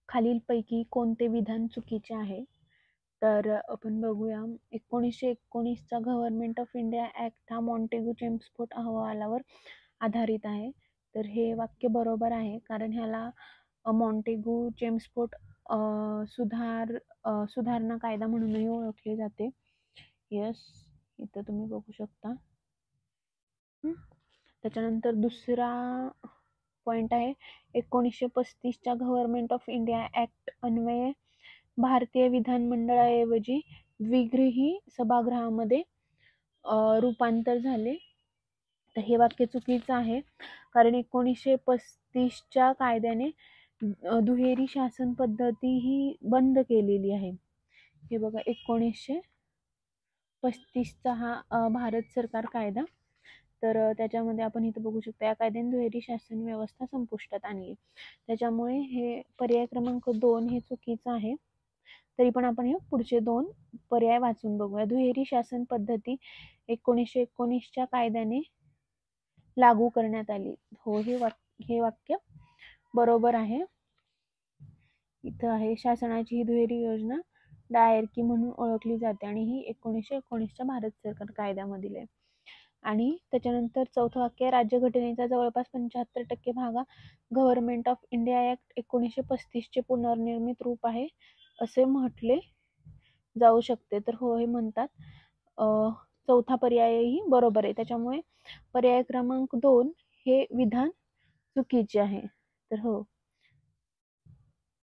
खालीलपैकी कोणते विधान चुकीचे आहे? तर आपण बघूया. 1919चा गव्हर्नमेंट ऑफ इंडिया ऍक्ट हा मॉन्टेग्यू चेम्स्फोर्ड अहवालावर आधारित आहे. तर हे वाक्य बरोबर आहे, कारण ह्याला मॉन्टेग्यू चेम्स्फोर्ड सुधारणा कायदा म्हणूनही ओळखले जाते. यस, इथं तुम्ही बघू शकता. त्याच्यानंतर दुसरा पॉइंट आहे, 1935च्या गव्हर्नमेंट ऑफ इंडिया ऍक्ट अन्वये भारतीय विधानमंडळाऐवजी द्विगृही सभागृहामध्ये रूपांतर झाले. तर हे वाक्य चुकीचं आहे, कारण 1935च्या कायद्याने दुहेरी शासन पद्धती ही बंद केलेली आहे. हे बघा, 1935चा हा भारत सरकार कायदा. तर त्याच्यामध्ये आपण इथं बघू शकता, या कायद्याने दुहेरी शासन व्यवस्था संपुष्टात आणली. त्याच्यामुळे हे पर्याय क्रमांक 2 हे चुकीचं आहे. तरी पण आपण हे पुढचे 2 पर्याय वाचून बघूया. दुहेरी शासन पद्धती 1919च्या कायद्याने लागू करण्यात आली. हो, हे वाक्य बरोबर आहे. इथं आहे, शासनाची ही दुहेरी योजना डायरकी म्हणून ओळखली जाते आणि ही 1919च्या भारत सरकार कायद्यामधील आहे. आणि त्याच्यानंतर चौथं वाक्य, राज्यघटनेचा जवळपास 75% भाग गव्हर्नमेंट ऑफ इंडिया ऍक्ट 1935चे पुनर्निर्मित रूप आहे असे म्हटले जाऊ शकते. तर हो, हे म्हणतात. चौथा पर्यायही बरोबर आहे. त्याच्यामुळे पर्याय क्रमांक 2 हे विधान चुकीचे आहे. तर हो,